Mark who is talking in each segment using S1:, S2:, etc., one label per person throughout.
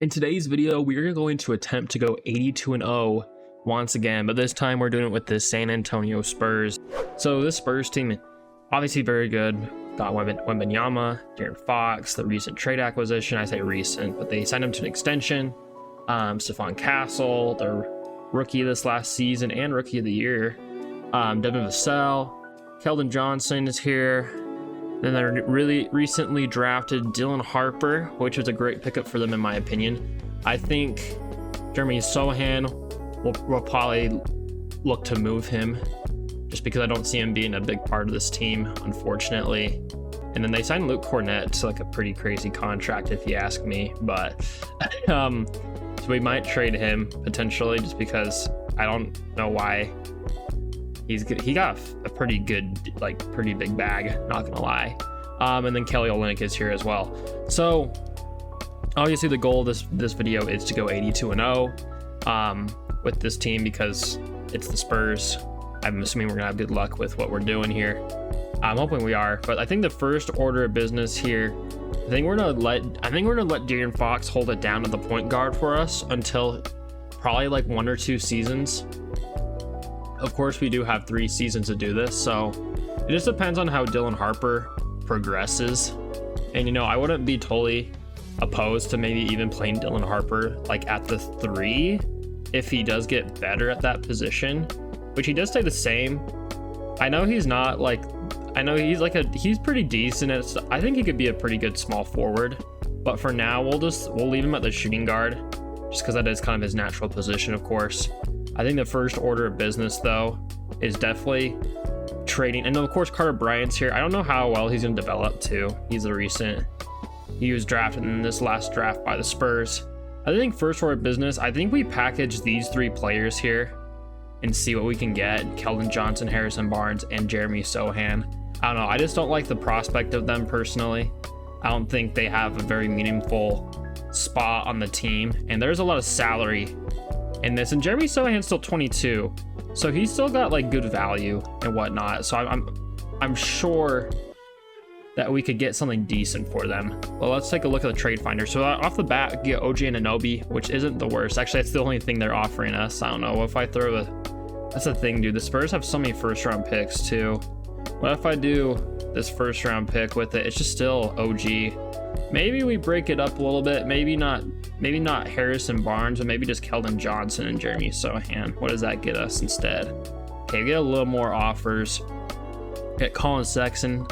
S1: In today's video, we are going to attempt to go 82-0 once again, but this time we're doing it with the San Antonio Spurs. So this Spurs team, obviously very good. Got Wembanyama, De'Aaron Fox, the recent trade acquisition. I say recent, but they signed him to an extension. Stephon Castle, their rookie this last season and rookie of the year. Devin Vassell, Keldon Johnson is here. Then they really recently drafted Dylan Harper, which was a great pickup for them in my opinion. I think Jeremy Sohan will probably look to move him just because I don't see him being a big part of this team, unfortunately. And then they signed Luke Cornett to like a pretty crazy contract if you ask me, but so we might trade him potentially just because I don't know why. He got a pretty good, like pretty big bag, not gonna lie. And then Kelly Olynyk is here as well. So obviously the goal of this video is to go 82-0 with this team because it's the Spurs. I'm assuming we're gonna have good luck with what we're doing here. I'm hoping we are, but I think the first order of business here, I think we're gonna let De'Aaron Fox hold it down to the point guard for us until probably like 1 or 2 seasons. Of course, we do have 3 seasons to do this, so it just depends on how Dylan Harper progresses. And, you know, I wouldn't be totally opposed to maybe even playing Dylan Harper like at the 3 if he does get better at that position, which he does stay the same. I know he's not like, I know he's pretty decent. I think he could be a pretty good small forward, but for now, we'll leave him at the shooting guard just because that is kind of his natural position, of course. I think the first order of business, though, is definitely trading. And of course, Carter Bryant's here. I don't know how well he's going to develop, too. He was drafted in this last draft by the Spurs. I think first order of business, I think we package these 3 players here and see what we can get. Keldon Johnson, Harrison Barnes, and Jeremy Sohan. I don't know. I just don't like the prospect of them personally. I don't think they have a very meaningful spot on the team. And there's a lot of salary in this, and Jeremy Sohan's still 22, so he's still got like good value and whatnot. So I'm sure that we could get something decent for them. Well, let's take a look at the trade finder. So off the bat, get OG Anunoby, which isn't the worst. Actually, that's the only thing they're offering us. I don't know if I throw that's the thing, dude. The Spurs have so many first round picks too. What if I do this first round pick with it? It's just still OG. Maybe we break it up a little bit. Maybe not Harrison Barnes, but maybe just Keldon Johnson and Jeremy Sohan. What does that get us instead? Okay, we get a little more offers. Get Colin Sexton,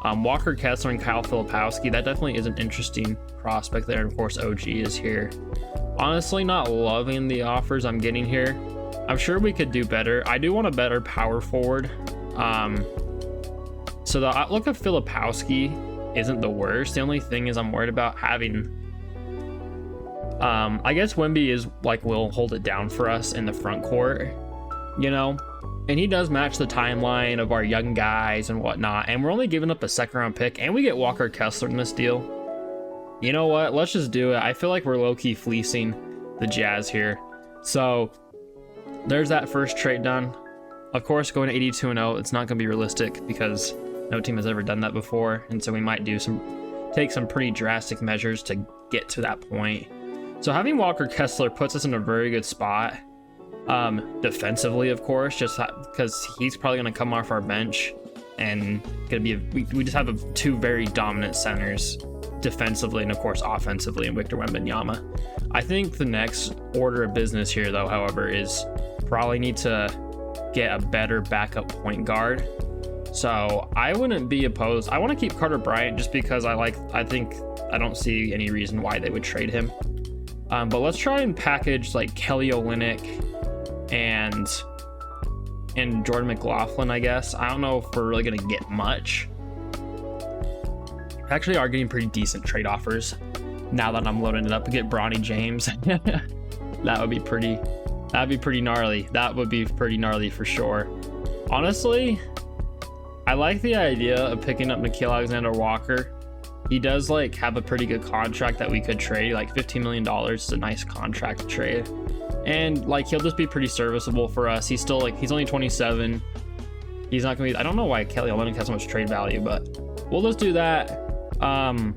S1: Walker Kessler, and Kyle Filipowski. That definitely is an interesting prospect there. And of course, OG is here. Honestly, not loving the offers I'm getting here. I'm sure we could do better. I do want a better power forward. So the outlook of Filipowski isn't the worst. The only thing is I'm worried about having I guess Wemby is like will hold it down for us in the front court, you know, and he does match the timeline of our young guys and whatnot, and we're only giving up a 2nd round pick and we get Walker Kessler in this deal. You know what, let's just do it. I feel like we're low-key fleecing the Jazz here. So there's that first trade done. Of course, going to 82-0, it's not going to be realistic because no team has ever done that before, and so we might take some pretty drastic measures to get to that point. So having Walker Kessler puts us in a very good spot defensively, of course, just because he's probably going to come off our bench and gonna be we just have 2 very dominant centers defensively and of course offensively in Victor Wembanyama. I think the next order of business here, though, however, is probably need to get a better backup point guard. So I wouldn't be opposed. I want to keep Carter Bryant just because I don't see any reason why they would trade him. But let's try and package like Kelly Olynyk and Jordan McLaughlin, I guess. I don't know if we're really gonna get much. We actually are getting pretty decent trade offers now that I'm loading it up to get Bronny James. That'd be pretty gnarly. That would be pretty gnarly for sure. Honestly, I like the idea of picking up Nickeil Alexander-Walker. He does like have a pretty good contract that we could trade. Like $15 million is a nice contract to trade, and like he'll just be pretty serviceable for us. He's still he's only 27. He's not gonna be, I don't know why Kelly Olynyk has so much trade value, but we'll just do that. And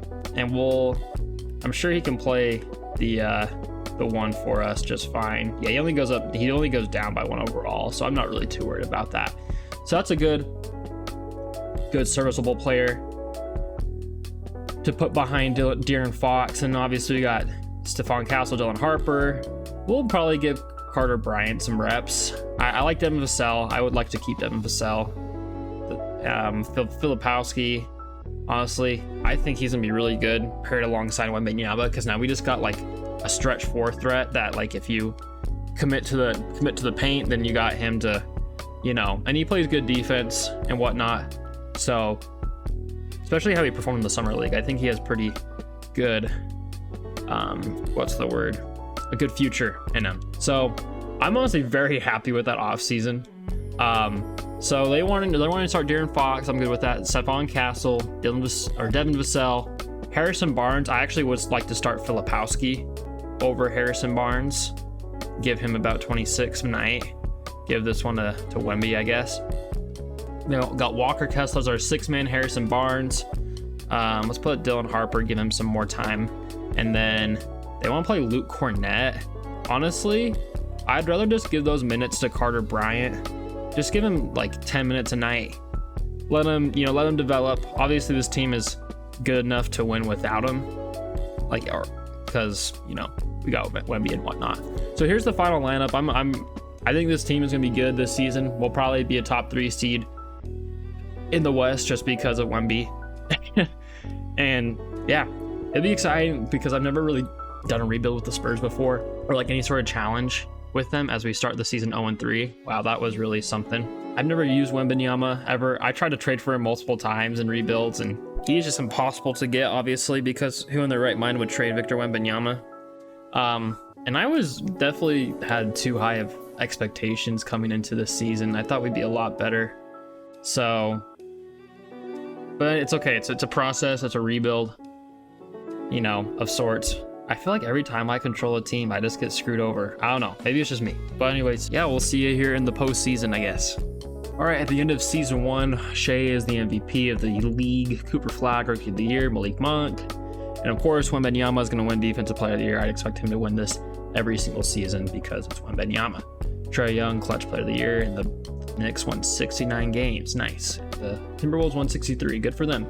S1: I'm sure he can play the one for us just fine. Yeah, he only goes down by 1 overall, so I'm not really too worried about that. So that's a good serviceable player to put behind De'Aaron Fox. And obviously we got Stephon Castle, Dylan Harper. We'll probably give Carter Bryant some reps. I like Devin Vassell. I would like to keep Devin Vassell. Filipowski, honestly, I think he's gonna be really good paired alongside Wembanyama, because now we just got like a stretch 4 threat that, like, if you commit to the paint, then you got him to, and he plays good defense and whatnot. So especially how he performed in the summer league, I think he has pretty good a good future in him. So I'm honestly very happy with that offseason. So they wanted to start De'Aaron Fox. I'm good with that. Stephon Castle, Devin Vassell, Harrison Barnes. I actually would like to start Filipowski over Harrison Barnes. Give him about 26 a night. Give this one to Wemby, I guess. They got Walker Kessler as our 6-man, Harrison Barnes. Let's put Dylan Harper, give him some more time. And then they want to play Luke Cornett. Honestly, I'd rather just give those minutes to Carter Bryant. Just give him like 10 minutes a night. Let him develop. Obviously, this team is good enough to win without him. Because we got Wemby and whatnot. So here's the final lineup. I think this team is gonna be good this season. We'll probably be a top 3 seed in the West just because of Wemby. And yeah, it'd be exciting because I've never really done a rebuild with the Spurs before, or like any sort of challenge with them as we start the season 0-3. Wow, that was really something. I've never used Wembanyama ever. I tried to trade for him multiple times in rebuilds, and he's just impossible to get, obviously, because who in their right mind would trade Victor Wembanyama? And I was definitely had too high of expectations coming into this season. I thought we'd be a lot better. So, but it's okay. It's a process. It's a rebuild, of sorts. I feel like every time I control a team, I just get screwed over. I don't know. Maybe it's just me. But anyways, yeah, we'll see you here in the postseason, I guess. All right, at the end of season 1, Shea is the MVP of the league. Cooper Flag, Rookie of the Year. Malik Monk. And of course, Wembanyama is going to win Defensive Player of the Year. I'd expect him to win this every single season because it's Wembanyama. Trae Young, Clutch Player of the Year. And the Knicks won 69 games. Nice. The Timberwolves won 63. Good for them.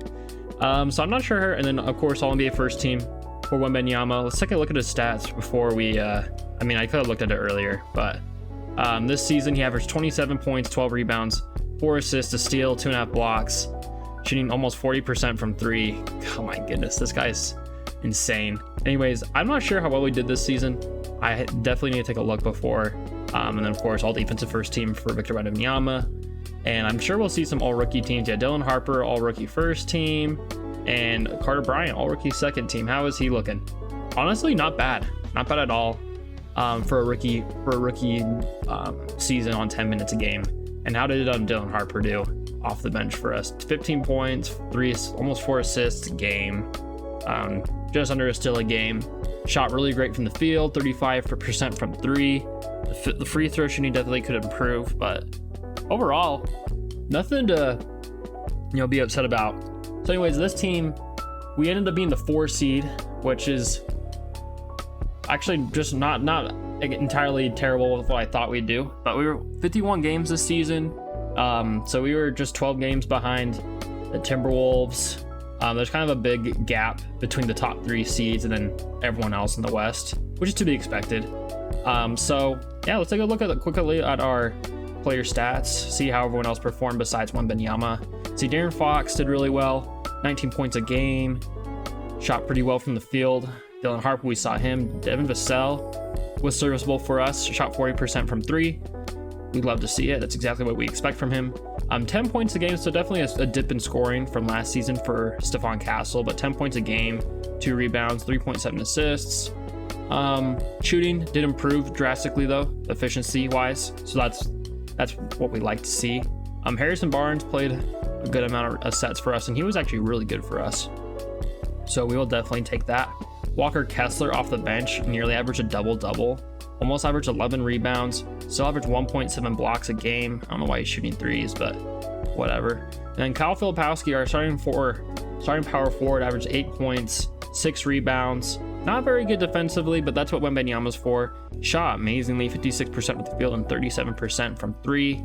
S1: So I'm not sure. And then, of course, All-NBA first team for Wembanyama. Let's take a look at his stats before we... I could have looked at it earlier, but this season he averaged 27 points, 12 rebounds, 4 assists, a steal, 2.5 blocks, shooting almost 40% from 3. Oh my goodness, this guy's insane. Anyways, I'm not sure how well we did this season. I definitely need to take a look before. And then, of course, all defensive first team for Victor Wembanyama. And I'm sure we'll see some all-rookie teams. Yeah, Dylan Harper, all-rookie first team. And Carter Bryant, all-rookie second team. How is he looking? Honestly, not bad. Not bad at all for a rookie season on 10 minutes a game. And how did Dylan Harper do off the bench for us? 15 points, almost 4 assists a game. Just under a steal a game. Shot really great from the field, 35% from 3. The free throw shooting definitely could improve, but overall, nothing to be upset about. So anyways, this team, we ended up being the 4 seed, which is actually just not entirely terrible with what I thought we'd do. But we were 51 games this season, so we were just 12 games behind the Timberwolves. There's kind of a big gap between the top 3 seeds and then everyone else in the West, which is to be expected. So yeah, let's take a look quickly at our player stats, see how everyone else performed besides Wembanyama. See, De'Aaron Fox did really well, 19 points a game, shot pretty well from the field. Dylan Harper, we saw him. Devin Vassell was serviceable for us, shot 40% from 3. We'd love to see it. That's exactly what we expect from him. 10 points a game, so definitely a dip in scoring from last season for Stephon Castle, but 10 points a game, 2 rebounds, 3.7 assists. Shooting did improve drastically though, efficiency-wise, so that's what we like to see. Harrison Barnes played a good amount of sets for us, and he was actually really good for us. So we will definitely take that. Walker Kessler off the bench nearly averaged a double-double. Almost averaged 11 rebounds. Still averaged 1.7 blocks a game. I don't know why he's shooting threes, but whatever. And then Kyle Filipowski, our starting power forward, averaged 8 points, 6 rebounds, Not very good defensively, but that's what Wembanyama's for. Shot amazingly, 56% with the field and 37% from 3.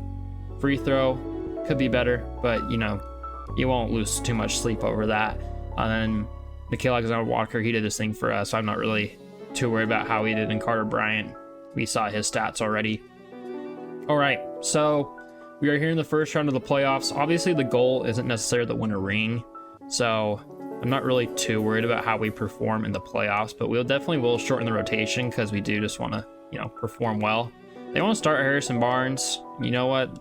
S1: Free throw, could be better, but you know, you won't lose too much sleep over that. And then Nickeil Alexander-Walker, he did this thing for us, so I'm not really too worried about how he did. And Carter Bryant, we saw his stats already. All right, so we are here in the first round of the playoffs. Obviously, the goal isn't necessarily to win a ring, so I'm not really too worried about how we perform in the playoffs, but we'll definitely shorten the rotation because we do just want to, you know, perform well. They want to start Harrison Barnes. You know what?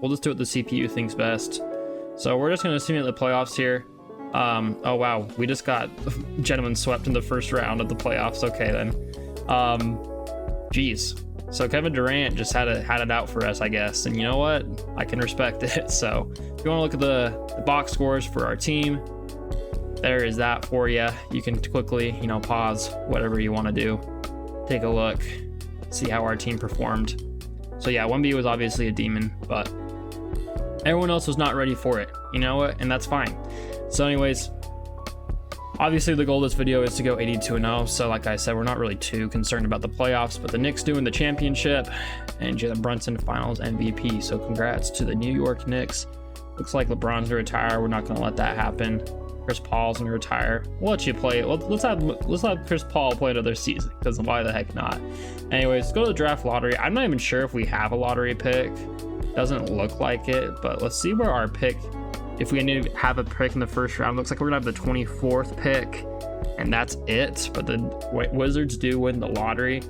S1: We'll just do what the CPU thinks best. So we're just going to simulate the playoffs here. Oh wow, we just got gentlemen swept in the first round of the playoffs. Okay then. Geez. So Kevin Durant just had it out for us, I guess. And you know what? I can respect it. So if you want to look at the box scores for our team, there is that for you. You can quickly, you know, pause whatever you want to do. Take a look, see how our team performed. So yeah, 1B was obviously a demon, but everyone else was not ready for it. You know what? And that's fine. So anyways, obviously the goal of this video is to go 82-0. So like I said, we're not really too concerned about the playoffs, but the Knicks doing the championship and Jalen Brunson finals MVP. So congrats to the New York Knicks. Looks like LeBron's gonna retire. We're not gonna let that happen. Chris Paul's gonna retire. We'll let you play. Let's have Chris Paul play another season, because why the heck not? Anyways, let's go to the draft lottery. I'm not even sure if we have a lottery pick. Doesn't look like it, but let's see where our pick, if we need to have a pick in the first round. Looks like we're gonna have the 24th pick, and that's it. But the Wizards do win the lottery.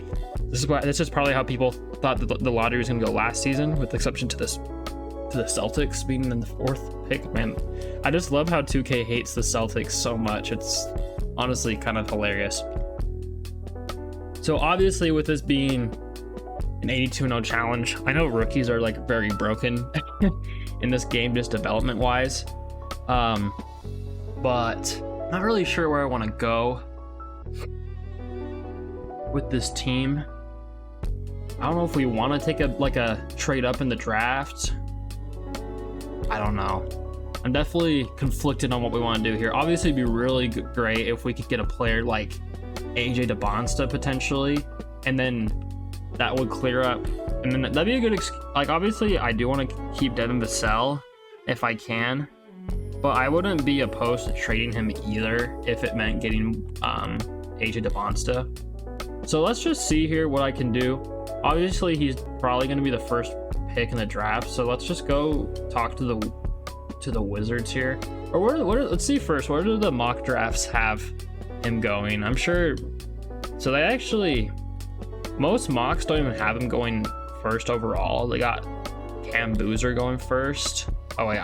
S1: This is probably how people thought that the lottery was gonna go last season, with the exception to the Celtics being in the 4th pick. Man, I just love how 2K hates the Celtics so much. It's honestly kind of hilarious. So obviously, with this being an 82-0 challenge, I know rookies are like very broken in this game, just development wise, but not really sure where I want to go with this team. I don't know if we want to take a trade up in the draft. I don't know. I'm definitely conflicted on what we want to do here. Obviously, it'd be really great if we could get a player like AJ DeBonsta potentially, and then that would clear up. And then that'd be a good, like, obviously I do want to keep Devin Vassell if I can, but I wouldn't be opposed to trading him either if it meant getting AJ DeBonsta. So let's just see here what I can do. Obviously, he's probably going to be the first pick in the draft, so let's just go talk to the Wizards here. Or let's see first, where do the mock drafts have him going? I'm sure, so they actually, most mocks don't even have him going first overall. They got Cam Boozer going first. Oh wait,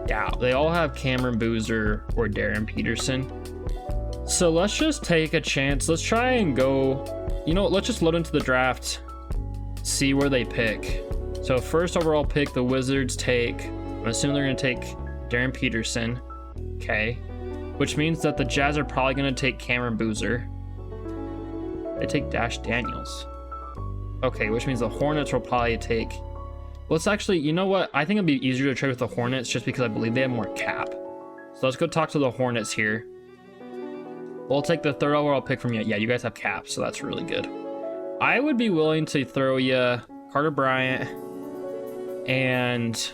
S1: yeah, they all have Cameron Boozer or Darren Peterson. So let's just take a chance. Let's try and go, you know, let's just load into the draft, see where they pick. So first overall pick, the Wizards take, I'm assuming they're gonna take Darren Peterson. Okay, which means that the Jazz are probably gonna take Cameron Boozer. They take Dash Daniels. Okay, which means the Hornets will probably take, let's actually, you know what? I think it'd be easier to trade with the Hornets just because I believe they have more cap. So let's go talk to the Hornets here. We'll take the 3rd overall pick from you. Yeah, you guys have cap, so that's really good. I would be willing to throw you Carter Bryant, and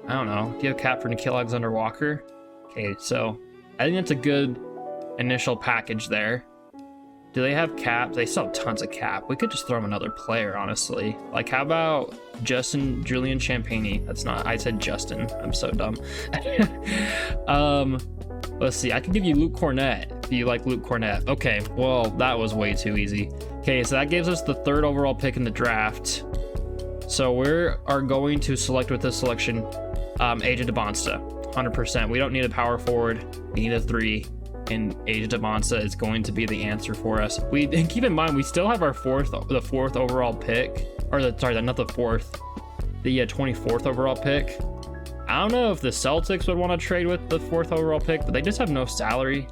S1: I don't know, do you have cap for Nickeil Alexander-Walker? Okay, so I think that's a good initial package there. Do they have cap? They still have tons of cap. We could just throw them another player, honestly. Like, how about Julian Champagnie? That's not, I said Justin. I'm so dumb. Let's see. I could give you Luke Cornett if you like Luke Cornett. Okay, well, that was way too easy. Okay, so that gives us the 3rd overall pick in the draft. So we are going to select with this selection AJ DeBonsta, 100%. We don't need a power forward. We need a 3. And AJ DeBonsta is going to be the answer for us. And keep in mind, we still have our the 4th overall pick, or the 24th overall pick. I don't know if the Celtics would want to trade with the 4th overall pick, but they just have no salary.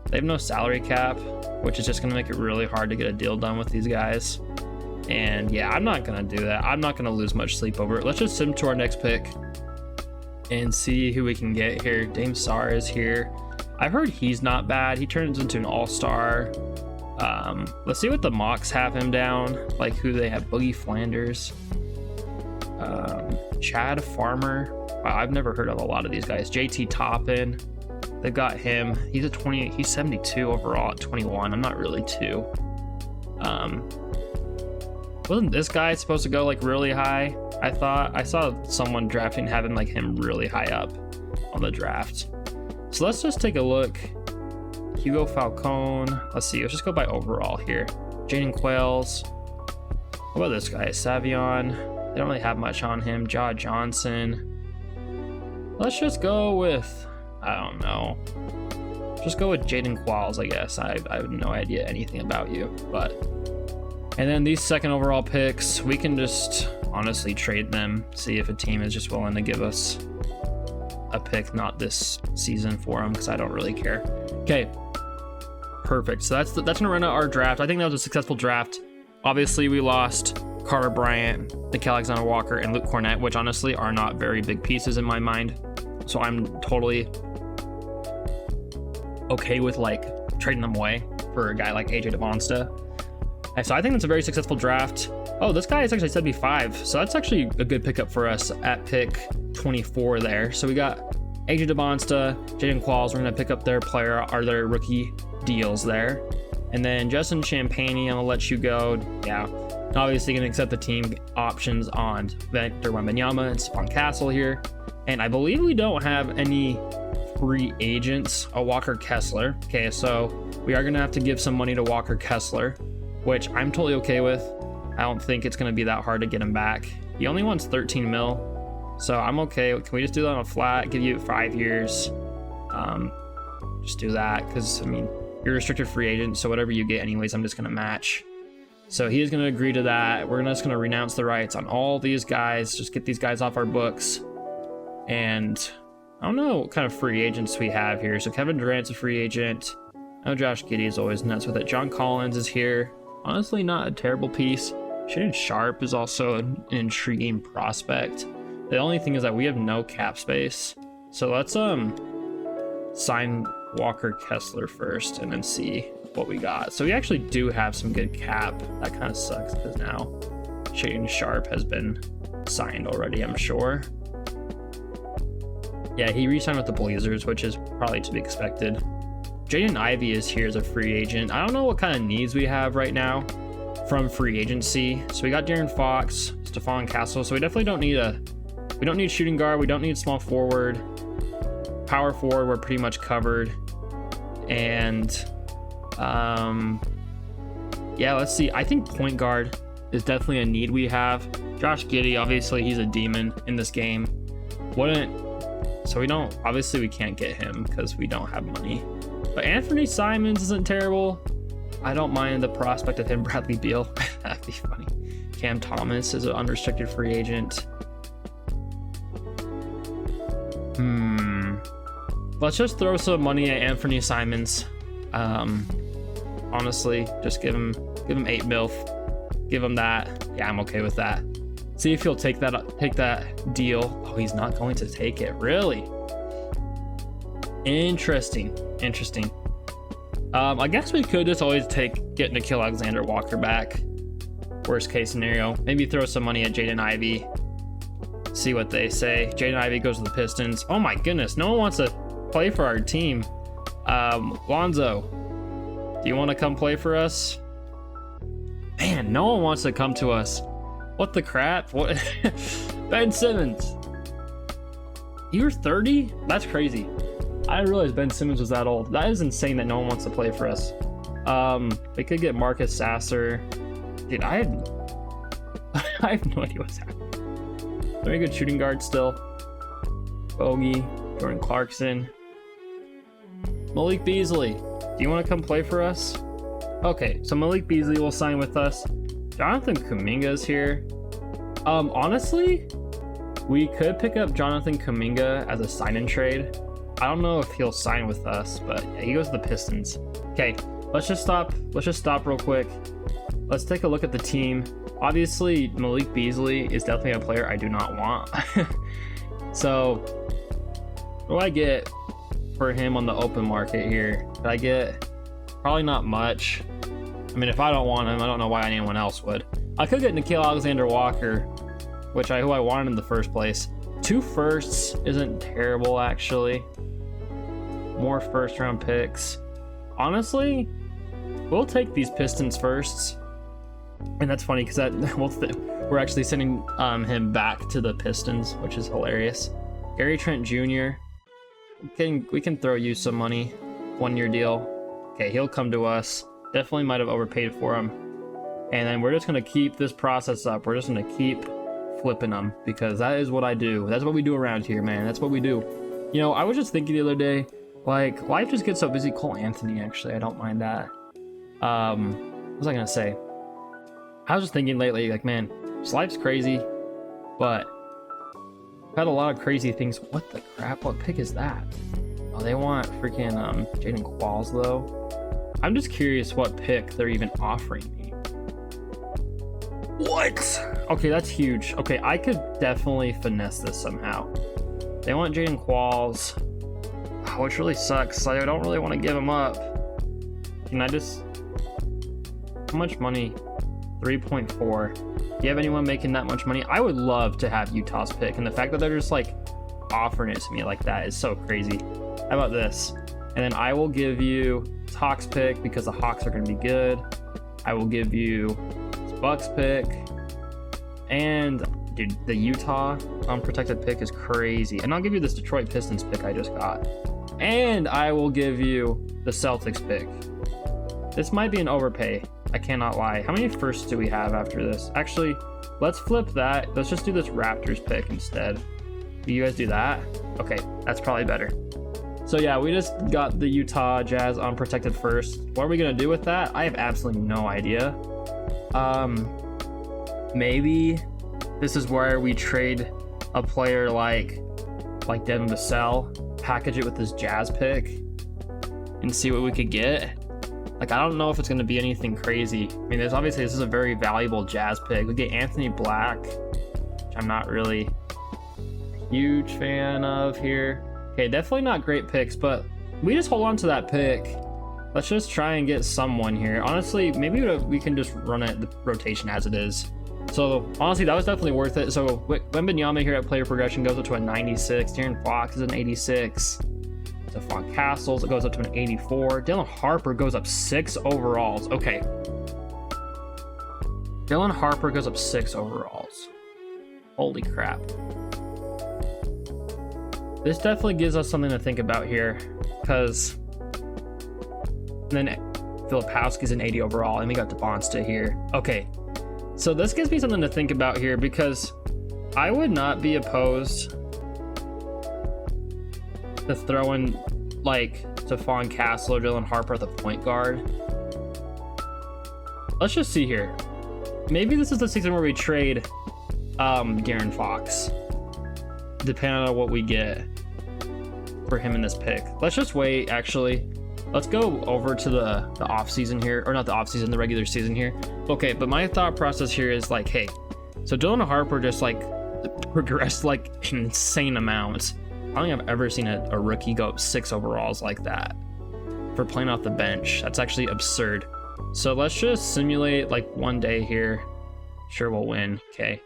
S1: They have no salary cap, which is just going to make it really hard to get a deal done with these guys. And yeah, I'm not going to do that. I'm not going to lose much sleep over it. Let's just sim to our next pick and see who we can get here. Dame Sarr is here. I've heard he's not bad. He turns into an all-star. Let's see what the mocks have him down. Like who they have. Boogie Flanders. Chad Farmer. Wow, I've never heard of a lot of these guys. JT Toppin. They've got him. He's a 20. He's 72 overall at 21. I'm not really too. Wasn't this guy supposed to go like really high? I thought I saw someone drafting having like him really high up on the draft. So let's just take a look. Hugo Falcone. Let's see. Let's just go by overall here. Jaden Quails. What about this guy? Savion. They don't really have much on him. Ja Johnson. Let's just go with, I don't know. Just go with Jaden Qualls, I guess. I have no idea anything about you, but. And then these second overall picks, we can just honestly trade them. See if a team is just willing to give us a pick, not this season for them, because I don't really care. Okay, perfect. So that's gonna run out our draft. I think that was a successful draft. Obviously, we lost Carter Bryant, Nickeil Alexander-Walker, and Luke Cornett, which honestly are not very big pieces in my mind. So I'm totally okay with like trading them away for a guy like AJ Devonsta. And so I think that's a very successful draft. Oh, this guy is actually 75, so that's actually a good pickup for us at pick 24 there. So we got AJ Devonsta, Jaden Qualls. We're gonna pick up their player or their rookie deals there. And then Justin Champagny, I'm gonna let you go. Yeah, obviously gonna accept the team options on Victor Wembanyama and Stephon Castle here. And I believe we don't have any free agents. Oh, Walker Kessler. Okay, so we are gonna have to give some money to Walker Kessler, which I'm totally okay with. I don't think it's gonna be that hard to get him back. He only wants 13 mil, so I'm okay. Can we just do that on a flat, give you 5 years? Just do that, because I mean, you're a restricted free agent, so whatever you get anyways, I'm just gonna match. So he is gonna agree to that. We're just gonna renounce the rights on all these guys, just get these guys off our books. And I don't know what kind of free agents we have here. So Kevin Durant's a free agent. I know Josh Giddey is always nuts with it. John Collins is here. Honestly, not a terrible piece. Shaden Sharp is also an intriguing prospect. The only thing is that we have no cap space. So let's sign Walker Kessler first and then see what we got. So we actually do have some good cap. That kind of sucks because now Shaden Sharp has been signed already, I'm sure. Yeah, he re-signed with the Blazers, which is probably to be expected. Jaden Ivey is here as a free agent. I don't know what kind of needs we have right now from free agency. So we got De'Aaron Fox, Stephon Castle. So we definitely don't need shooting guard. We don't need small forward. Power forward, we're pretty much covered. And yeah, let's see. I think point guard is definitely a need we have. Josh Giddey, obviously he's a demon in this game. So we don't, obviously we can't get him because we don't have money. But Anthony Simons isn't terrible. I don't mind the prospect of him. Bradley Beal, that'd be funny. Cam Thomas is an unrestricted free agent. Let's just throw some money at Anthony Simons. Honestly, just give him 8 mil. Give him that. Yeah, I'm okay with that. See if he'll take that deal. Oh, he's not going to take it. Really? Interesting. I guess we could just always get Nickeil Alexander-Walker back. Worst case scenario. Maybe throw some money at Jaden Ivey. See what they say. Jaden Ivey goes to the Pistons. Oh my goodness, no one wants to play for our team. Lonzo, do you want to come play for us? Man, no one wants to come to us. What the crap? What? Ben Simmons. You're 30? That's crazy. I didn't realize Ben Simmons was that old. That is insane that no one wants to play for us. We could get Marcus Sasser. Dude, I have no idea what's happening. Very good shooting guard still. Bogey, Jordan Clarkson. Malik Beasley, do you want to come play for us? Okay, so Malik Beasley will sign with us. Jonathan Kuminga is here. Honestly, we could pick up Jonathan Kuminga as a sign-in trade. I don't know if he'll sign with us, but yeah, he goes to the Pistons. Okay, let's just stop real quick. Let's take a look at the team. Obviously, Malik Beasley is definitely a player I do not want. So, what do I get? for him on the open market here? Could I get probably not much? I mean, if I don't want him, I don't know why anyone else would. I could get Nikhil Alexander-Walker, who I wanted in the first place. 2 firsts isn't terrible, actually. More first round picks. Honestly, we'll take these Pistons firsts. And that's funny because we're actually sending him back to the Pistons, which is hilarious. Gary Trent Jr. We can throw you some money. 1-year deal. Okay, he'll come to us. Definitely might have overpaid for him. And then we're just going to keep this process up. We're just going to keep flipping them because that is what I do. That's what we do around here, man. That's what we do. You know, I was just thinking the other day, like, life just gets so busy. Cole Anthony, actually, I don't mind that. What was I going to say? I was just thinking lately, like, man, this life's crazy, but I've had a lot of crazy things. What the crap? What pick is that? Oh, they want freaking Jaden Qualls, though. I'm just curious what pick they're even offering me. What? Okay, that's huge. Okay, I could definitely finesse this somehow. They want Jaden Qualls, which really sucks. I don't really want to give him up. Can I just... How much money? 3.4. Do you have anyone making that much money? I would love to have Utah's pick, and the fact that they're just like offering it to me like that is so crazy. How about this? And then I will give you Hawks pick because the Hawks are going to be good. I will give you Bucks pick, and dude, the Utah unprotected pick is crazy. And I'll give you this Detroit Pistons pick I just got, and I will give you the Celtics pick. This might be an overpay. I cannot lie. How many firsts do we have after this? Actually, let's flip that. Let's just do this Raptors pick instead. Do you guys do that? Okay, that's probably better. So yeah, we just got the Utah Jazz unprotected first. What are we gonna do with that? I have absolutely no idea. Maybe this is where we trade a player like Devin Vassell, package it with this Jazz pick, and see what we could get. Like, I don't know if it's going to be anything crazy. I mean, this is a very valuable Jazz pick. We get Anthony Black, which I'm not really a huge fan of here. Okay, definitely not great picks, but we just hold on to that pick. Let's just try and get someone here. Honestly, maybe we can just run it the rotation as it is. So, honestly, that was definitely worth it. So, Wembanyama here at player progression goes up to a 96. De'Aaron Fox is an 86. Stephon Castles, it goes up to an 84. Dylan Harper goes up 6 overalls. Okay. Dylan Harper goes up 6 overalls. Holy crap. This definitely gives us something to think about here, because then Filipowski's an 80 overall, and we got DeBonsta here. Okay. So this gives me something to think about here, because I would not be opposed to throwing like Stephon Castle or Dylan Harper at the point guard. Let's just see here. Maybe this is the season where we trade De'Aaron Fox, depending on what we get for him in this pick. Let's just wait, actually. Let's go over to the off season here, or not the off season, the regular season here. Okay, but my thought process here is like, hey, so Dylan Harper just like progressed like insane amounts. I don't think I've ever seen a rookie go up 6 overalls like that for playing off the bench. That's actually absurd. So let's just simulate like one day here. Sure, we'll win. Okay.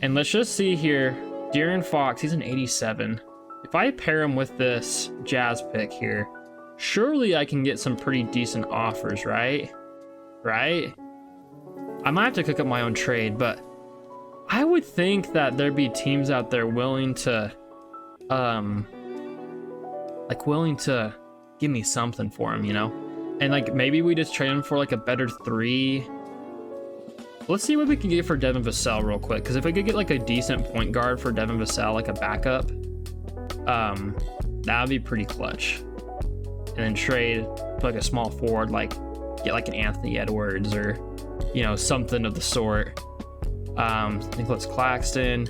S1: And let's just see here. De'Aaron Fox, he's an 87. If I pair him with this Jazz pick here, surely I can get some pretty decent offers, right? Right? I might have to cook up my own trade, but I would think that there'd be teams out there willing to willing to give me something for him, you know? And like maybe we just trade him for like a better 3. Let's see what we can get for Devin Vassell real quick, because if we could get like a decent point guard for Devin Vassell, like a backup, that would be pretty clutch. And then trade like a small forward, like get like an Anthony Edwards or, you know, something of the sort. Nicholas Claxton.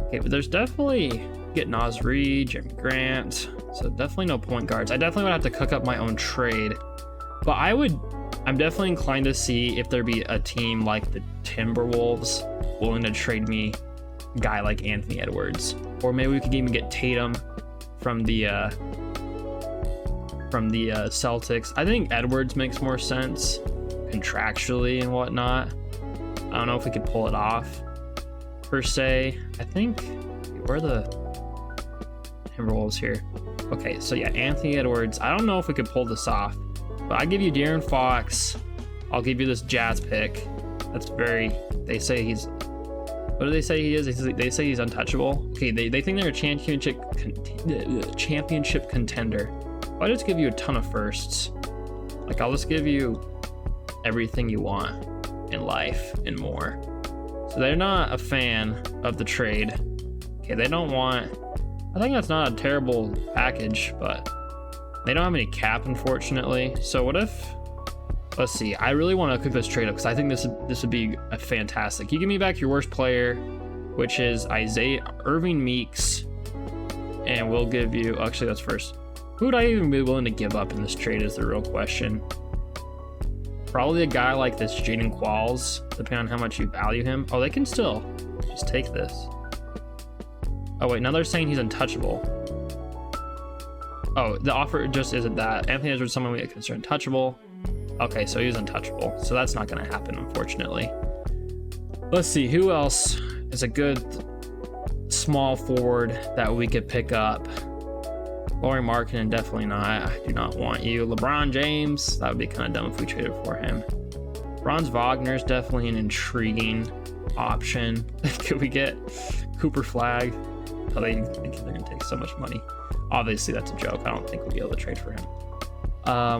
S1: Okay, but there's definitely get Naz Reid, Jeremy Grant. So definitely no point guards. I definitely would have to cook up my own trade, but I'm definitely inclined to see if there be a team like the Timberwolves willing to trade me a guy like Anthony Edwards, or maybe we could even get Tatum from the Celtics. I think Edwards makes more sense contractually and whatnot. I don't know if we could pull it off per se. I think where are the Timberwolves here? Okay, so yeah, Anthony Edwards. I don't know if we could pull this off, but I give you De'Aaron Fox. I'll give you this Jazz pick. That's very. They say he's. What do they say he is? They say he's untouchable. Okay, they think they're a championship contender. I'll just give you a ton of firsts. Like, I'll just give you everything you want in life and more. So they're not a fan of the trade. Okay, they don't want. I think that's not a terrible package, but they don't have any cap, unfortunately. So what if? Let's see. I really want to cook this trade up because I think this would be a fantastic. You give me back your worst player, which is Irving Meeks, and we'll give you. Actually, that's first. Who would I even be willing to give up in this trade is the real question. Probably a guy like this Jaden Qualls, depending on how much you value him. Oh, they can still just take this. Oh wait, now they're saying he's untouchable. Oh, the offer just isn't that. Anthony Edwards, someone we consider untouchable. Okay, so he's untouchable. So that's not going to happen, unfortunately. Let's see, who else is a good small forward that we could pick up? Lauri Markkanen, definitely not. I do not want you. LeBron James, that would be kind of dumb if we traded for him. Franz Wagner is definitely an intriguing option. Could we get Cooper Flag? Oh, they think they're going to take so much money. Obviously, that's a joke. I don't think we'll be able to trade for him.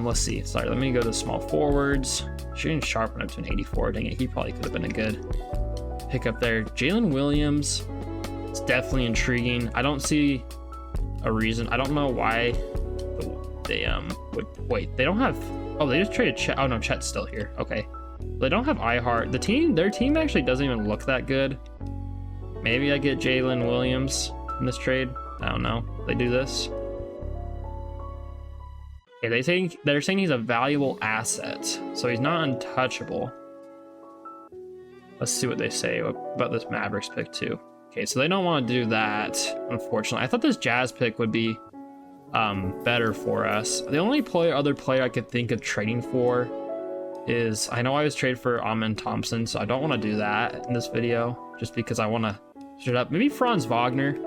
S1: Let's see. Sorry, let me go to small forwards. Shooting sharp went up to an 84. Dang it, he probably could have been a good pickup there. Jalen Williams, it's definitely intriguing. I don't see a reason. I don't know why they would wait. They don't have. Oh, they just traded Chet. Oh no, Chet's still here. Okay, they don't have iHeart. Their team actually doesn't even look that good. Maybe I get Jalen Williams in this trade. I don't know. They do this. Okay, they're saying he's a valuable asset, so he's not untouchable. Let's see what they say about this Mavericks pick too. Okay, so they don't want to do that, unfortunately. I thought this Jazz pick would be better for us. The only other player I could think of trading for is, I know I was traded for Amen Thompson, so I don't want to do that in this video, just because I want to straight up. Maybe Franz Wagner.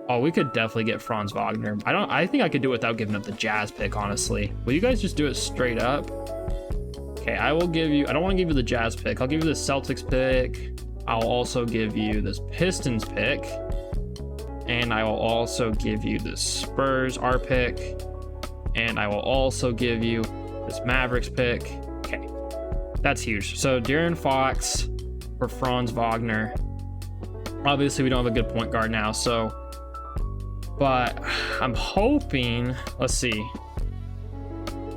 S1: Oh, we could definitely get Franz Wagner. I think I could do it without giving up the Jazz pick, honestly. Will you guys just do it straight up? Okay, I will give you, I don't want to give you the Jazz pick. I'll give you the Celtics pick. I'll also give you this Pistons pick. And I will also give you the Spurs, our pick. And I will also give you this Mavericks pick. Okay, that's huge. So De'Aaron Fox for Franz Wagner. Obviously, we don't have a good point guard now, so... But I'm hoping, let's see.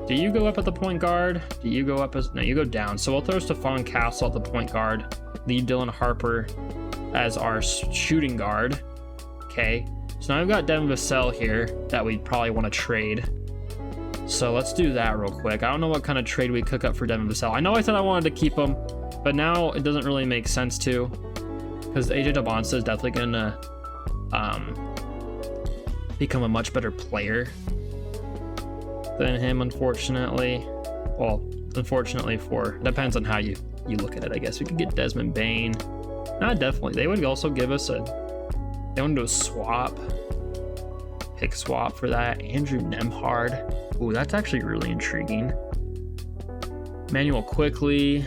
S1: Do you go up at the point guard? Do you go up as, no, you go down. So we'll throw Stephon Castle at the point guard. Leave Dylan Harper as our shooting guard. Okay. So now we've got Devin Vassell here that we probably want to trade. So let's do that real quick. I don't know what kind of trade we cook up for Devin Vassell. I know I said I wanted to keep him, but now it doesn't really make sense to, because AJ Dabonsa is definitely going to become a much better player than him, unfortunately. Well, unfortunately depends on how you look at it, I guess. We could get Desmond Bane. Not definitely. They would also give us they want to do a swap. Pick swap for that. Andrew Nemhard. Ooh, that's actually really intriguing. Manuel Quickly.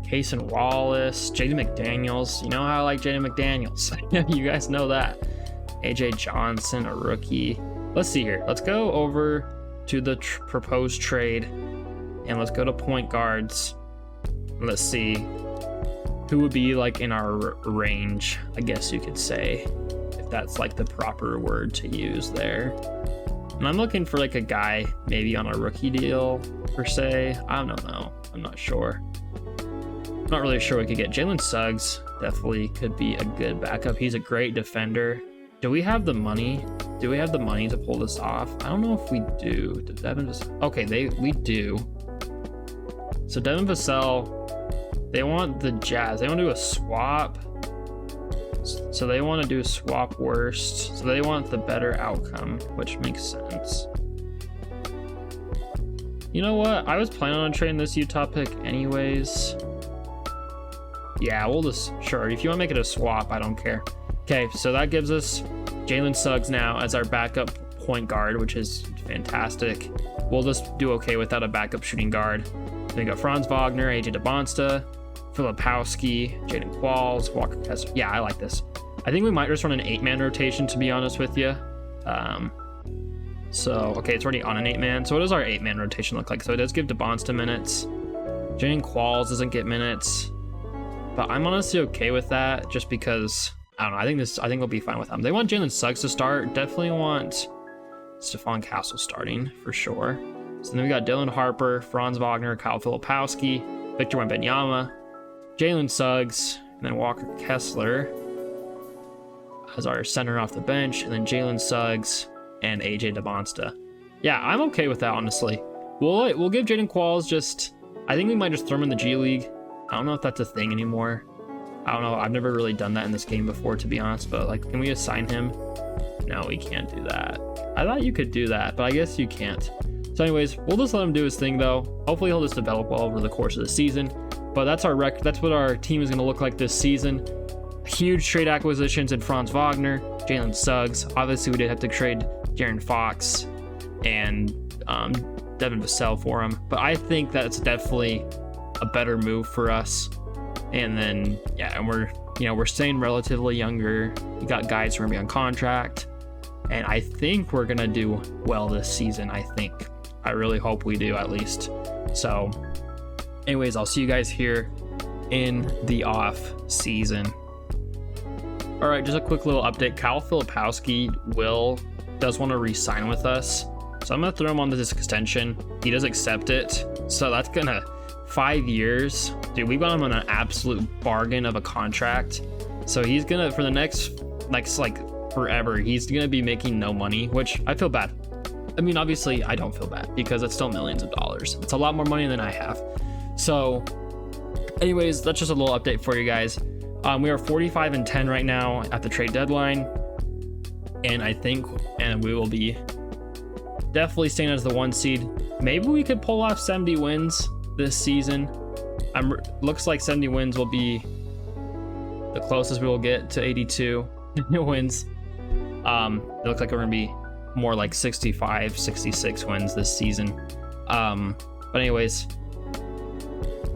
S1: Cason Wallace. Jaden McDaniels. You know how I like Jaden McDaniels. You guys know that. AJ Johnson, a rookie. Let's see here. Let's go over to the proposed trade and let's go to point guards. Let's see who would be like in our range, I guess you could say, if that's like the proper word to use there. And I'm looking for like a guy maybe on a rookie deal per se. I don't know. I'm not sure. I'm not really sure we could get. Jalen Suggs definitely could be a good backup. He's a great defender. Do we have the money? Do we have the money to pull this off? I don't know if we do. Did Devin Vassell? Okay, we do. So Devin Vassell, they want the Jazz. They want to do a swap. So they want to do swap worst. So they want the better outcome, which makes sense. You know what? I was planning on trading this Utah pick anyways. Yeah, we'll just, sure. If you want to make it a swap, I don't care. Okay, so that gives us Jalen Suggs now as our backup point guard, which is fantastic. We'll just do okay without a backup shooting guard. Then we got Franz Wagner, AJ DeBonsta, Filipowski, Jaden Qualls, Walker Kessler. Yeah, I like this. I think we might just run an 8-man rotation, to be honest with you. So, okay, it's already on an 8-man. So what does our 8-man rotation look like? So it does give DeBonsta minutes. Jaden Qualls doesn't get minutes. But I'm honestly okay with that just because, I don't know, I think we'll be fine with them. They want Jalen Suggs to start. Definitely want Stephon Castle starting for sure. So then we got Dylan Harper, Franz Wagner, Kyle Filipowski, Victor Wembanyama, Jalen Suggs, and then Walker Kessler as our center off the bench, and then Jalen Suggs and AJ DeBonsta. Yeah, I'm okay with that, honestly. We'll give Jaden Qualls just, I think we might just throw him in the G League. I don't know if that's a thing anymore. I don't know. I've never really done that in this game before, to be honest, but like, can we assign him? No, we can't do that. I thought you could do that, but I guess you can't. So anyways, we'll just let him do his thing though. Hopefully he'll just develop well over the course of the season. But that's what our team is going to look like this season. Huge trade acquisitions in Franz Wagner, Jalen Suggs. Obviously we did have to trade De'Aaron Fox and Devin Vassell for him, but I think that's definitely a better move for us. And then yeah, and we're staying relatively younger. We got guys who are gonna be on contract, and I think we're gonna do well this season. I really hope we do, at least. So anyways, I'll see you guys here in the off season. All right, just a quick little update. Kyle Filipowski does want to re-sign with us, so I'm gonna throw him on this extension. He does accept it, so that's gonna 5 years. Dude, we've got him on an absolute bargain of a contract. So he's gonna, for the next like forever, he's gonna be making no money, which I feel bad. I mean, obviously I don't feel bad because it's still millions of dollars. It's a lot more money than I have. So anyways, that's just a little update for you guys. We are 45-10 right now at the trade deadline, and I think we will be definitely staying as the 1 seed. Maybe we could pull off 70 wins this season. Looks like 70 wins will be the closest we will get to 82 wins. It looks like we're gonna be more like 65, 66 wins this season. But anyways,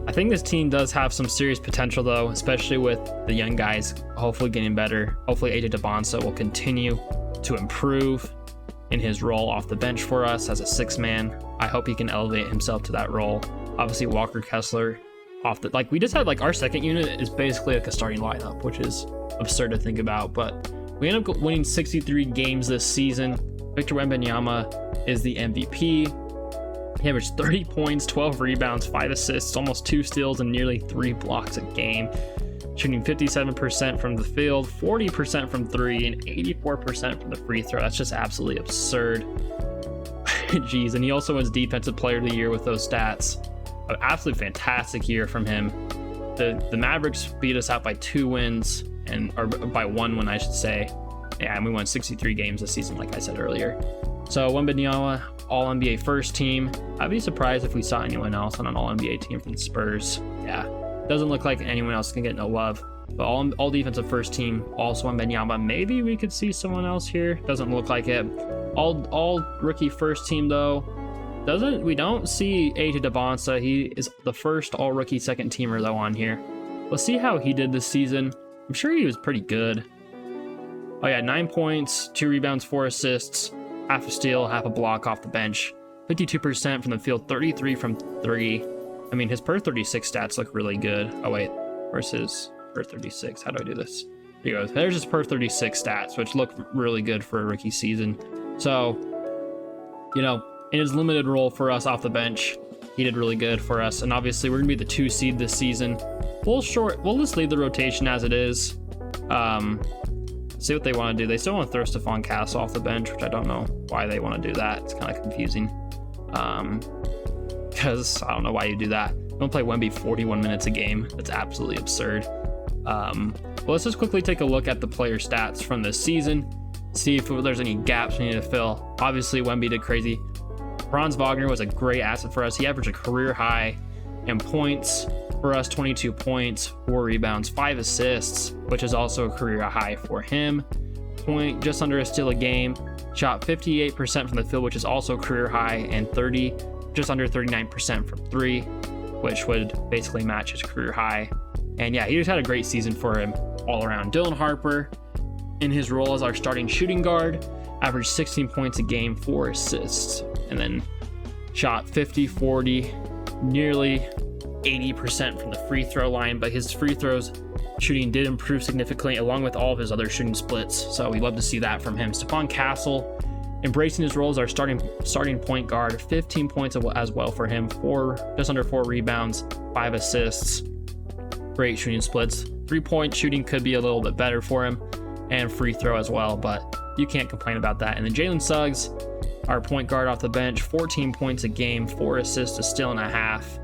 S1: I think this team does have some serious potential though, especially with the young guys hopefully getting better. Hopefully AJ DeBonsta will continue to improve in his role off the bench for us as a 6-man. I hope he can elevate himself to that role. Obviously Walker Kessler we just had our second unit is basically like a starting lineup, which is absurd to think about, but we end up winning 63 games this season. Victor Wembanyama is the MVP. He averaged 30 points, 12 rebounds, 5 assists, almost 2 steals, and nearly 3 blocks a game. Shooting 57% from the field, 40% from 3, and 84% from the free throw. That's just absolutely absurd. Jeez, and he also wins Defensive Player of the Year with those stats. An absolutely fantastic year from him. The Mavericks beat us out by 2 wins, or by 1 win, I should say. Yeah, and we won 63 games this season, like I said earlier. So Wembanyama, All-NBA first team. I'd be surprised if we saw anyone else on an All-NBA team from the Spurs. Yeah, doesn't look like anyone else can get no love. But all defensive first team, also Wembanyama. Maybe we could see someone else here. Doesn't look like it. All rookie first team though. We don't see AJ DeBonsta. He is the first all rookie second teamer though on here. Let's see how he did this season. I'm sure he was pretty good. Oh yeah, 9 points, 2 rebounds, 4 assists, half a steal, half a block off the bench, 52% from the field, 33 from 3. I mean, his per 36 stats look really good. Oh wait, where's his per 36? How do I do this? Here he goes. There's his per 36 stats, which look really good for a rookie season. So, in his limited role for us off the bench, he did really good for us. And obviously we're gonna be the 2 seed this season. We'll just leave the rotation as it is. See what they want to do. They still want to throw Stephon Castle off the bench, which I don't know why they want to do that. It's kind of confusing. Because I don't know why you do that. Don't play Wemby 41 minutes a game. That's absolutely absurd. But let's just quickly take a look at the player stats from this season, see if there's any gaps we need to fill. Obviously, Wemby did crazy. Franz Wagner was a great asset for us. He averaged a career high in points for us, 22 points, 4 rebounds, 5 assists, which is also a career high for him. Just under a steal a game, shot 58% from the field, which is also career high, and just under 39% from 3, which would basically match his career high. And yeah, he just had a great season for him all around. Dylan Harper, in his role as our starting shooting guard, averaged 16 points a game, 4 assists, and then shot 50, 40, nearly 80% from the free throw line. But his free throws shooting did improve significantly, along with all of his other shooting splits. So we love to see that from him. Stephon Castle, embracing his role as our starting point guard, 15 points as well for him, just under 4 rebounds, 5 assists, great shooting splits. 3-point shooting could be a little bit better for him, and free throw as well, but you can't complain about that. And then Jalen Suggs, our point guard off the bench, 14 points a game, 4 assists, a steal and a half.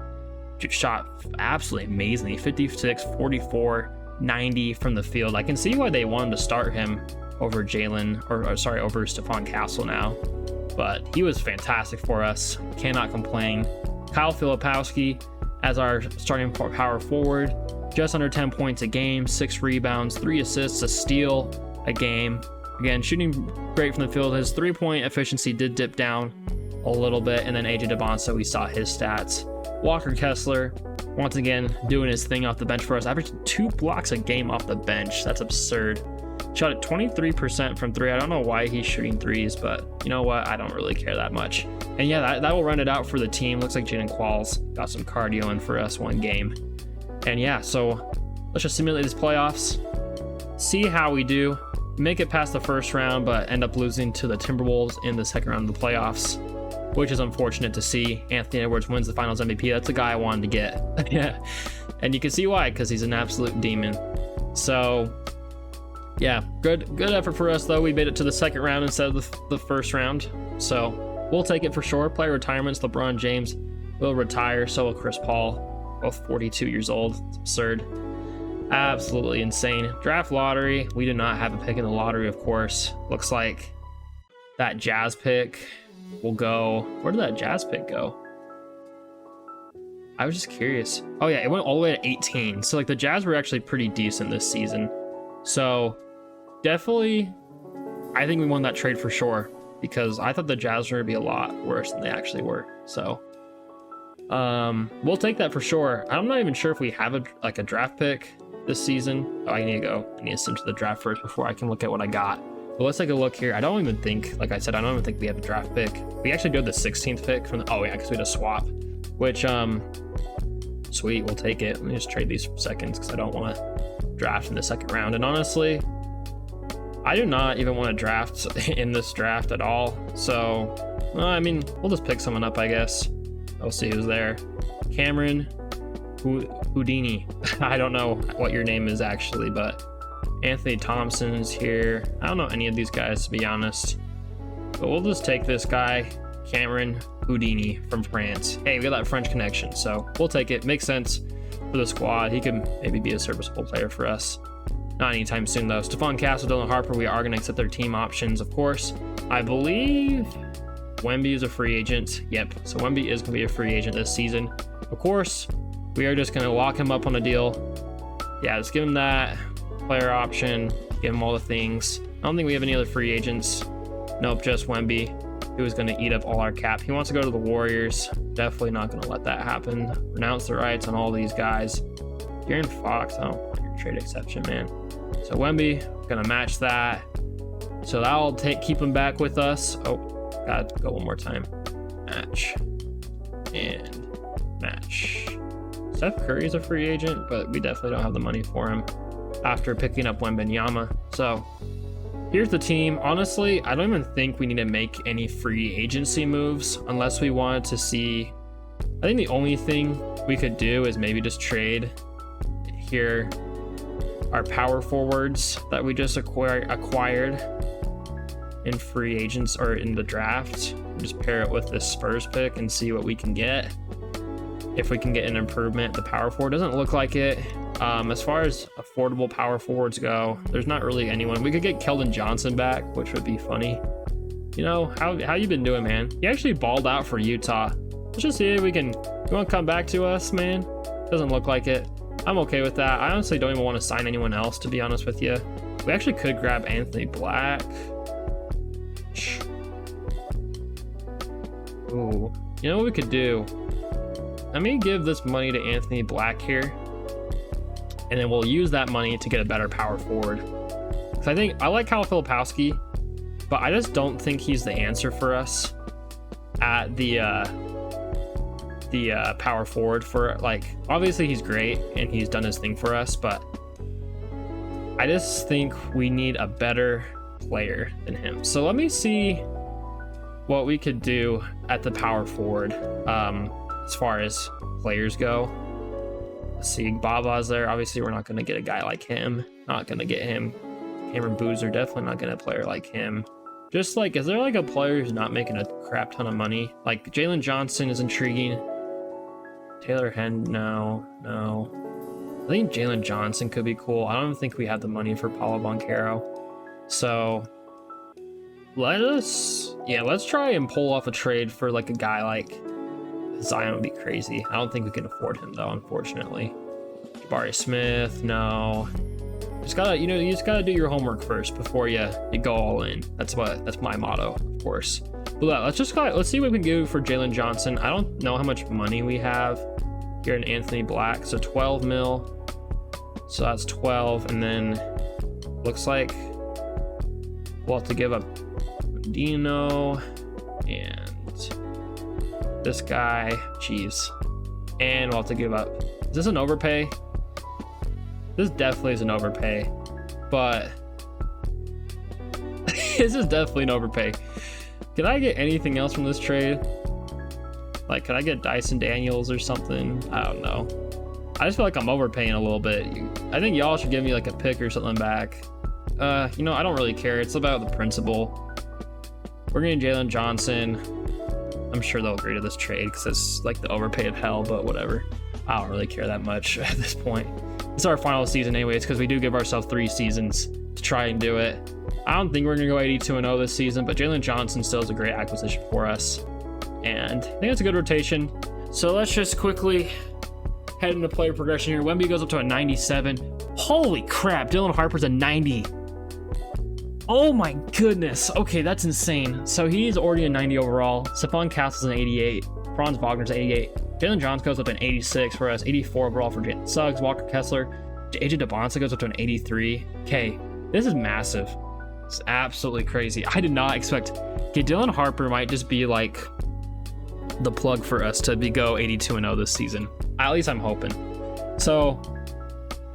S1: Shot absolutely amazingly, 56, 44, 90 from the field. I can see why they wanted to start him over over Stephon Castle now, but he was fantastic for us. Cannot complain. Kyle Filipowski as our starting power forward, just under 10 points a game, 6 rebounds, 3 assists, a steal a game. Again, shooting great from the field. His 3-point efficiency did dip down a little bit, and then AJ DeBonso, we saw his stats. Walker Kessler, once again, doing his thing off the bench for us, averaged 2 blocks a game off the bench. That's absurd. Shot at 23% from 3. I don't know why he's shooting 3s, but you know what? I don't really care that much. And yeah, that will run it out for the team. Looks like Jaden Qualls got some cardio in for us one game. And yeah, so let's just simulate these playoffs, see how we do, make it past the first round, but end up losing to the Timberwolves in the second round of the playoffs, which is unfortunate to see. Anthony Edwards wins the finals MVP. That's the guy I wanted to get. Yeah, and you can see why, because he's an absolute demon. So yeah, good effort for us though. We made it to the second round instead of the first round, so we'll take it for sure. Player retirements: LeBron James will retire, so will Chris Paul, both 42 years old. It's absurd, absolutely insane. Draft lottery, we did not have a pick in the lottery, of course. Looks like that Jazz pick will go. Where did that Jazz pick go? I was just curious. Oh yeah, it went all the way to 18. So like the Jazz were actually pretty decent this season. So definitely, I think we won that trade for sure, because I thought the Jazz were gonna be a lot worse than they actually were. So we'll take that for sure. I'm not even sure if we have a draft pick this season. Oh, I need to send to the draft first before I can look at what I got. But let's take a look here. I don't even think, like I said, I don't even think we have a draft pick. We actually do have the 16th pick from the, oh yeah, because we had a swap, which sweet, we'll take it. Let me just trade these for seconds, because I don't want to draft in the second round. And honestly, I do not even want to draft in this draft at all. So I mean, we'll just pick someone up, I guess. I'll see who's there. Cameron Houdini. I don't know what your name is actually, but Anthony Thompson's here. I don't know any of these guys, to be honest, but we'll just take this guy, Cameron Houdini from France. Hey, we got that French connection, so we'll take it. Makes sense for the squad. He could maybe be a serviceable player for us. Not anytime soon though. Stephon Castle, Dylan Harper, we are going to accept their team options, of course. I believe Wemby is a free agent. Yep, so Wemby is going to be a free agent this season. Of course, we are just going to lock him up on a deal. Yeah, let's give him that player option, give him all the things. I don't think we have any other free agents. Nope, just Wemby, who is going to eat up all our cap. He wants to go to the Warriors. Definitely not going to let that happen. Renounce the rights on all these guys. De'Aaron Fox, I don't want your trade exception, man. So Wemby, going to match that. So that'll keep him back with us. Oh, gotta go one more time. Match and match. Steph Curry's a free agent, but we definitely don't have the money for him after picking up Wembanyama. So here's the team. Honestly, I don't even think we need to make any free agency moves unless we wanted to see. I think the only thing we could do is maybe just trade here our power forwards that we just acquired in free agents or in the draft. Just pair it with this Spurs pick and see what we can get. If we can get an improvement, the power forward doesn't look like it. As far as affordable power forwards go, there's not really anyone. We could get Keldon Johnson back, which would be funny. You know, how you been doing, man? He actually balled out for Utah. Let's just see if we can. You want to come back to us, man? Doesn't look like it. I'm okay with that. I honestly don't even want to sign anyone else, to be honest with you. We actually could grab Anthony Black. Ooh, you know what we could do? Let me give this money to Anthony Black here, and then we'll use that money to get a better power forward. Because I like Kyle Filipowski, but I just don't think he's the answer for us at the power forward. For like, obviously he's great and he's done his thing for us, but I just think we need a better player than him. So let me see what we could do at the power forward as far as players go. Let's see, Baba's there. Obviously we're not going to get a guy like him. Not going to get him. Cameron Boozer, definitely not getting a player like him. Just like, is there like a player who's not making a crap ton of money? Like Jalen Johnson is intriguing. Taylor Henn, no. I think Jalen Johnson could be cool. I don't think we have the money for Paulo Banchero. So let's try and pull off a trade for like a guy like Zion. Would be crazy. I don't think we can afford him though, unfortunately. Jabari Smith, no. You just gotta do your homework first before you go all in. That's my motto, of course. But let's see what we can do for Jalen Johnson. I don't know how much money we have here in Anthony Black. So 12 mil. So that's 12, and then looks like we'll have to give up Dino and this guy. Jeez. And we'll have to give up. Is this an overpay? This definitely is an overpay, but this is definitely an overpay. Can I get anything else from this trade? Like, could I get Dyson Daniels or something? I don't know. I just feel like I'm overpaying a little bit. I think y'all should give me like a pick or something back. I don't really care. It's about the principle. We're getting Jalen Johnson. I'm sure they'll agree to this trade because it's like the overpay of hell, but whatever. I don't really care that much at this point. It's our final season anyways, because we do give ourselves 3 seasons to try and do it. I don't think we're going to go 82-0 this season, but Jalen Johnson still is a great acquisition for us. And I think it's a good rotation. So let's just quickly head into player progression here. Wemby goes up to a 97. Holy crap, Dylan Harper's a 90. Oh my goodness. Okay, that's insane. So he's already a 90 overall. Stephon Castle's an 88. Franz Wagner's an 88. Jalen Johnson goes up to an 86, whereas 84 overall for Jalen Suggs. Walker Kessler. AJ DeBonsa goes up to an 83. Okay, this is massive. It's absolutely crazy. I did not expect. Okay, Dylan Harper might just be like the plug for us to go 82-0 this season. At least I'm hoping. So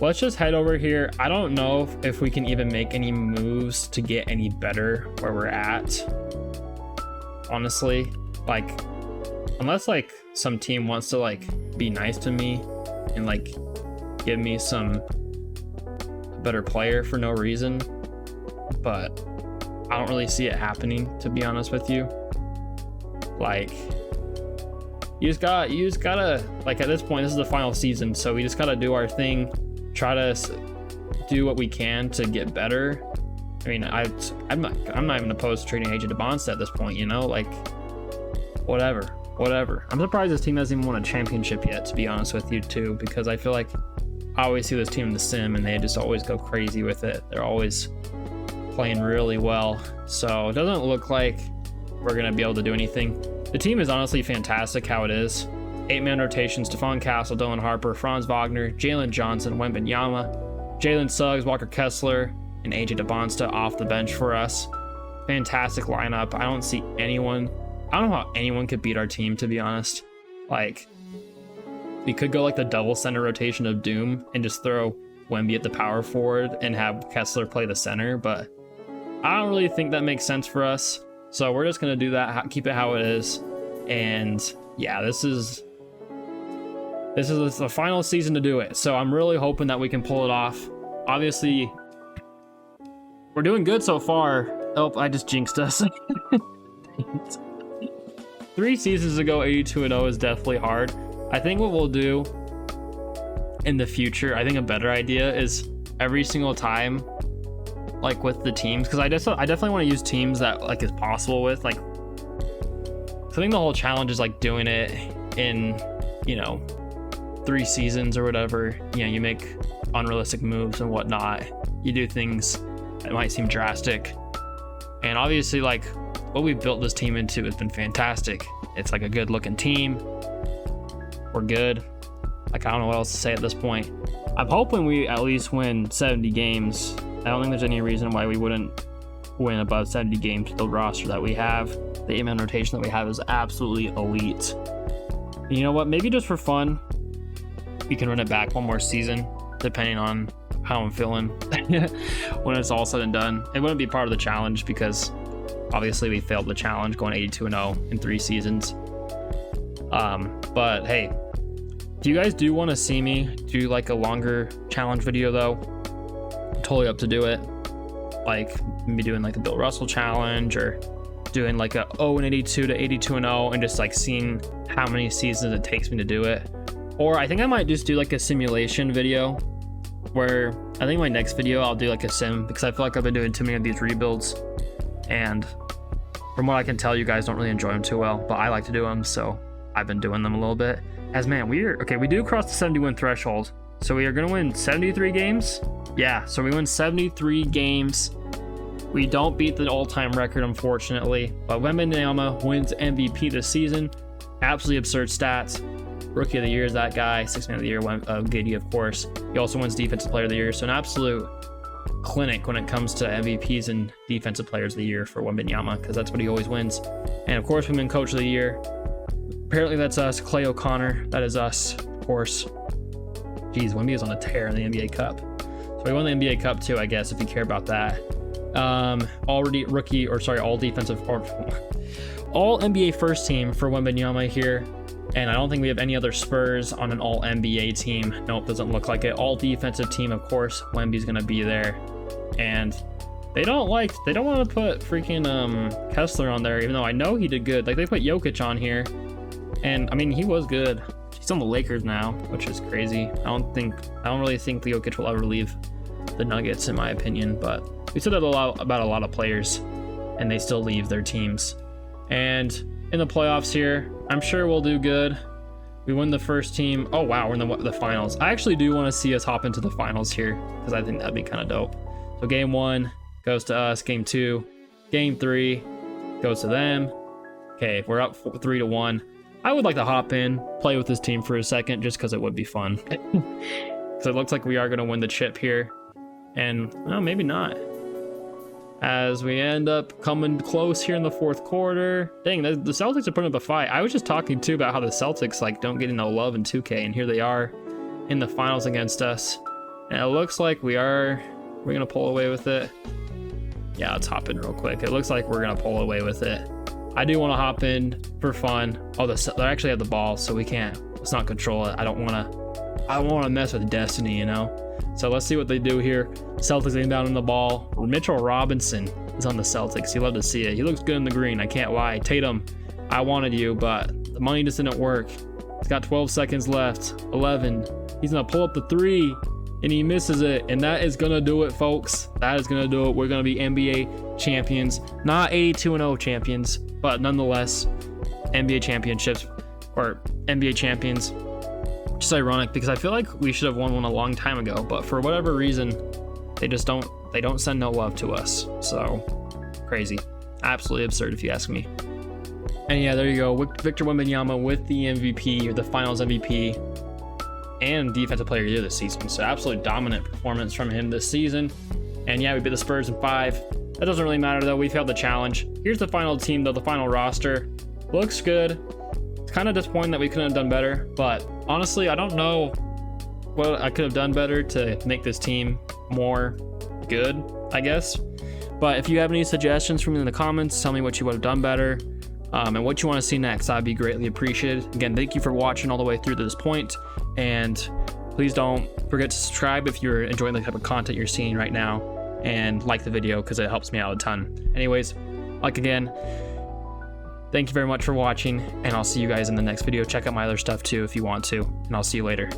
S1: let's just head over here. I don't know if we can even make any moves to get any better where we're at. Honestly, like, unless like some team wants to like be nice to me and like give me some better player for no reason, but I don't really see it happening, to be honest with you. Like, you just gotta, like, at this point, this is the final season, so we just gotta do our thing, try to do what we can to get better. I mean, I'm not even opposed to trading AJ DeBonsa at this point, like, whatever. I'm surprised this team hasn't even won a championship yet, to be honest with you, too, because I feel like I always see this team in the sim and they just always go crazy with it. They're always playing really well, so it doesn't look like we're gonna be able to do anything. The team is honestly fantastic how it is. 8-man rotation: Stephon Castle, Dylan Harper, Franz Wagner, Jalen Johnson, Wembanyama, Jalen Suggs, Walker Kessler, and AJ DeBonsta off the bench for us. Fantastic lineup. I don't see anyone. I don't know how anyone could beat our team, to be honest. Like, we could go like the double center rotation of Doom and just throw Wemby at the power forward and have Kessler play the center, but I don't really think that makes sense for us. So we're just going to do that, keep it how it is. And yeah, this is the final season to do it. So I'm really hoping that we can pull it off. Obviously, we're doing good so far. Oh, I just jinxed us. 3 seasons ago, 82-0 is definitely hard. I think what we'll do in the future, I think a better idea is every single time, like with the teams, because I definitely want to use teams that like is possible with, like, I think the whole challenge is like doing it in, you know, 3 seasons or whatever. You know, you make unrealistic moves and whatnot. You do things that might seem drastic. And obviously, like, what we've built this team into has been fantastic. It's like a good looking team. We're good. Like, I don't know what else to say at this point. I'm hoping we at least win 70 games. I don't think there's any reason why we wouldn't win above 70 games with the roster that we have. The 8-man rotation that we have is absolutely elite. And you know what? Maybe just for fun, we can run it back one more season, depending on how I'm feeling when it's all said and done. It wouldn't be part of the challenge because obviously we failed the challenge going 82-0 in 3 seasons. But hey, if you guys do want to see me do like a longer challenge video though, I'm totally up to do it. Like maybe doing like the Bill Russell challenge, or doing like a 0-82 to 82-0 and just like seeing how many seasons it takes me to do it. Or I think I might just do like a simulation video, where I think my next video I'll do like a sim, because I feel like I've been doing too many of these rebuilds, and from what I can tell, you guys don't really enjoy them too well, but I like to do them, so I've been doing them a little bit. As man, we do cross the 70 win threshold, so we are gonna win 73 games. Yeah, so we win 73 games. We don't beat the all-time record, unfortunately, but Wembanyama wins MVP this season. Absolutely absurd stats. Rookie of the Year is that guy. 6th Man of the Year, Giddey, of course. He also wins Defensive Player of the Year, so an absolute clinic when it comes to MVPs and Defensive Players of the Year for Wembanyama, because that's what he always wins. And of course, we win Coach of the Year. Apparently that's us. Clay O'Connor, that is us, of course. Jeez, Wemby is on a tear in the NBA Cup. So we won the NBA Cup too, I guess, if you care about that. All NBA first team for Wembanyama here. And I don't think we have any other Spurs on an all NBA team. Nope, doesn't look like it. All defensive team, of course. Wemby's gonna be there. And they don't want to put freaking Kessler on there, even though I know he did good. Like, they put Jokic on here, and I mean, he was good. He's on the Lakers now, which is crazy. I don't really think Jokic will ever leave the Nuggets, in my opinion, but we said that about a lot of players, and they still leave their teams. And in the playoffs here, I'm sure we'll do good. We win the first team. Oh wow, we're in the finals. I actually do want to see us hop into the finals here, because I think that'd be kind of dope. So game 1 goes to us. Game 2, game 3 goes to them. Okay, we're up 3-1. I would like to hop in, play with this team for a second, just because it would be fun. So it looks like we are going to win the chip here, and well, maybe not, as we end up coming close here in the 4th quarter. Dang, the Celtics are putting up a fight. I was just talking too about how the Celtics like don't get no love in 2K, and here they are in the finals against us. And it looks like we're gonna pull away with it. Yeah, let's hop in real quick. It looks like we're gonna pull away with it. I do want to hop in for fun. Oh, they actually have the ball, so let's not control it. I don't want to mess with destiny, you know. So let's see what they do here. Celtics getting down on the ball. Mitchell Robinson is on the Celtics. You love to see it. He looks good in the green, I can't lie. Tatum, I wanted you, but the money just didn't work. He's got 12 seconds left. 11. He's gonna pull up the 3, and he misses it, and that is gonna do it, folks. That is gonna do it. We're gonna be NBA champions, not 82-0 champions, but nonetheless NBA championships, or NBA champions. Which is ironic, because I feel like we should have won one a long time ago, but for whatever reason, they don't send no love to us. So crazy, absolutely absurd if you ask me. And yeah, there you go, Victor Wembanyama with the MVP, or the Finals MVP, and Defensive Player of the Year this season. So absolutely dominant performance from him this season. And yeah, we beat the Spurs in 5. That doesn't really matter though. We failed the challenge. Here's the final team though, the final roster. Looks good. It's kind of disappointing that we couldn't have done better, but honestly, I don't know what I could have done better to make this team more good, I guess. But if you have any suggestions for me in the comments, tell me what you would have done better, and what you want to see next. I'd be greatly appreciated. Again, thank you for watching all the way through to this point, and please don't forget to subscribe if you're enjoying the type of content you're seeing right now, and like the video because it helps me out a ton. Anyways, again, thank you very much for watching, and I'll see you guys in the next video. Check out my other stuff too if you want to, and I'll see you later.